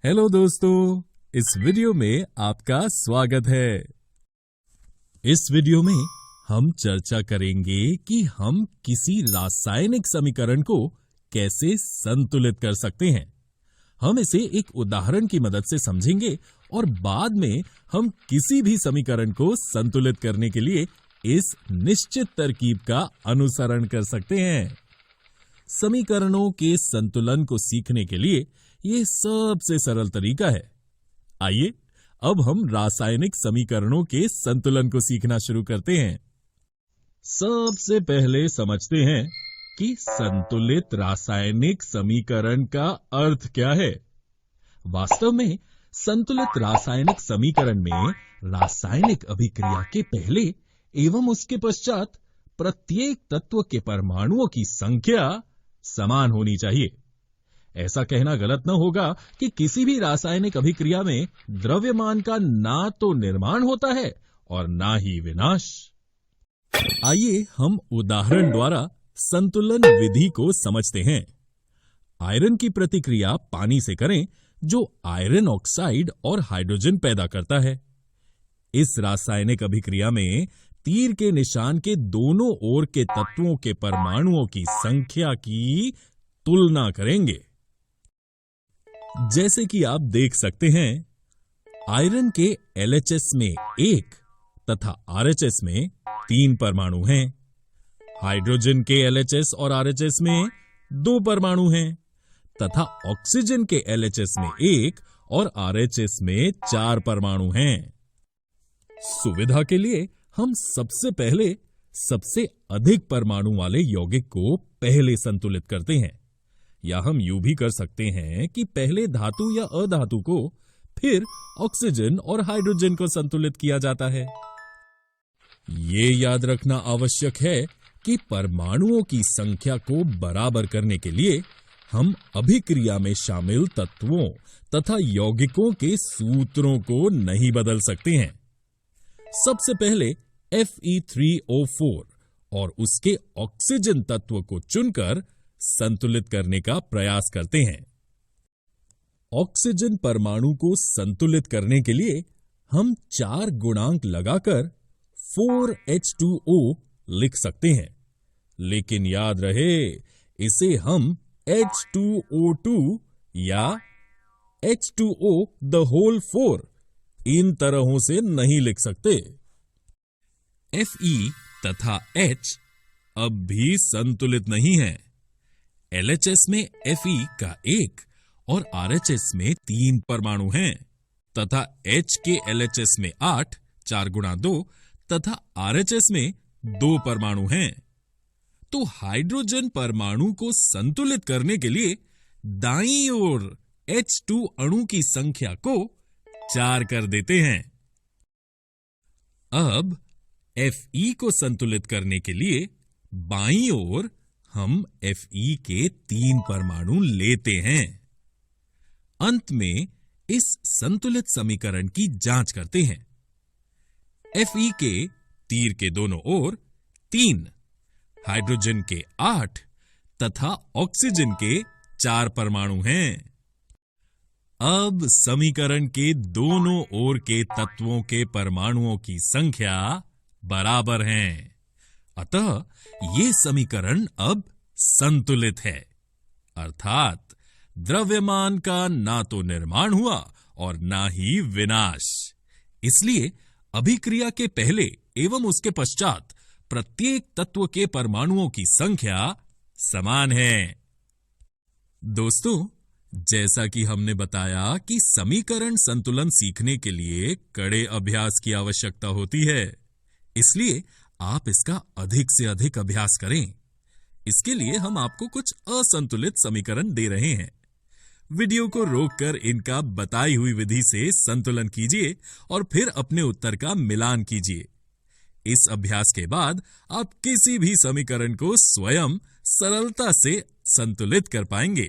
Hello दोस्तों, इस video में आपका स्वागत है। इस वीडियो में हम चर्चा करेंगे कि हम किसी रासायनिक समीकरण को कैसे संतुलित कर सकते हैं। हम इसे एक उदाहरण की मदद से समझेंगे और बाद में हम किसी भी समीकरण को संतुलित करने के लिए इस निश्चित तरकीब का अनुसरण कर सकते हैं। समीकरणों के संतुलन को सीखने के लिए ये सबसे सरल तरीका है। आइए अब हम रासायनिक समीकरणों के संतुलन को सीखना शुरू करते हैं। सबसे पहले समझते हैं कि संतुलित रासायनिक समीकरण का अर्थ क्या है। वास्तव में संतुलित रासायनिक समीकरण में रासायनिक अभिक्रिया के पहले एवं उसके पश्चात प्रत्येक तत्व के परमाणुओं की संख्या समान होनी चाहिए। ऐसा कहना गलत न होगा कि किसी भी रासायनिक अभिक्रिया में द्रव्यमान का ना तो निर्माण होता है और ना ही विनाश। आइए हम उदाहरण द्वारा संतुलन विधि को समझते हैं। आयरन की प्रतिक्रिया पानी से करें जो आयरन ऑक्साइड और हाइड्रोजन पैदा करता है। इस रासायनिक अभिक्रिया में तीर के निशान के दोनों ओर के तत्वों के परमाणुओं की संख्या की तुलना करेंगे। जैसे कि आप देख सकते हैं, आयरन के LHS में 1 तथा RHS में 3 परमाणु हैं। हाइड्रोजन के LHS और RHS में 2 परमाणु हैं तथा ऑक्सीजन के LHS में 1 और RHS में 4 परमाणु हैं। सुविधा के लिए हम सबसे पहले सबसे अधिक परमाणु वाले यौगिक को पहले संतुलित करते हैं, या हम यूं भी कर सकते हैं कि पहले धातु या अधातु को, फिर ऑक्सीजन और हाइड्रोजन को संतुलित किया जाता है। ये याद रखना आवश्यक है कि परमाणुओं की संख्या को बराबर करने के लिए हम अभिक्रिया में शामिल तत्वों तथा यौगिकों के सूत्रों को नहीं बदल सकते हैं। सबसे पहले Fe3O4 और उसके ऑक्सीजन तत्व को चुनकर संतुलित करने का प्रयास करते हैं। ऑक्सीजन परमाणु को संतुलित करने के लिए हम 4 गुणांक लगाकर 4H2O लिख सकते हैं, लेकिन याद रहे इसे हम H2O2 या H2O the whole 4 इन तरहों से नहीं लिख सकते। Fe तथा H अब भी संतुलित नहीं है। LHS में Fe का 1 और RHS में 3 परमाणु हैं तथा H के LHS में 8 4 गुणा 2 तथा RHS में 2 परमाणु हैं। तो हाइड्रोजन परमाणु को संतुलित करने के लिए दाईं ओर H2 अणु की संख्या को 4 कर देते हैं। अब Fe को संतुलित करने के लिए बाईं ओर हम Fe के 3 परमाणु लेते हैं। अंत में इस संतुलित समीकरण की जांच करते हैं। Fe के तीर के दोनों ओर 3, हाइड्रोजन के 8 तथा ऑक्सीजन के 4 परमाणु हैं। अब समीकरण के दोनों ओर के तत्वों के परमाणुओं की संख्या बराबर हैं, अतः ये समीकरण अब संतुलित है, अर्थात द्रव्यमान का ना तो निर्माण हुआ और ना ही विनाश। इसलिए अभिक्रिया के पहले एवं उसके पश्चात प्रत्येक तत्व के परमाणुओं की संख्या समान है। दोस्तों, जैसा कि हमने बताया कि समीकरण संतुलन सीखने के लिए कड़े अभ्यास की आवश्यकता होती है, इसलिए आप इसका अधिक से अधिक अभ्यास करें। इसके लिए हम आपको कुछ असंतुलित समीकरण दे रहे हैं। वीडियो को रोककर इनका बताई हुई विधि से संतुलन कीजिए और फिर अपने उत्तर का मिलान कीजिए। इस अभ्यास के बाद आप किसी भी समीकरण को स्वयं सरलता से संतुलित कर पाएंगे।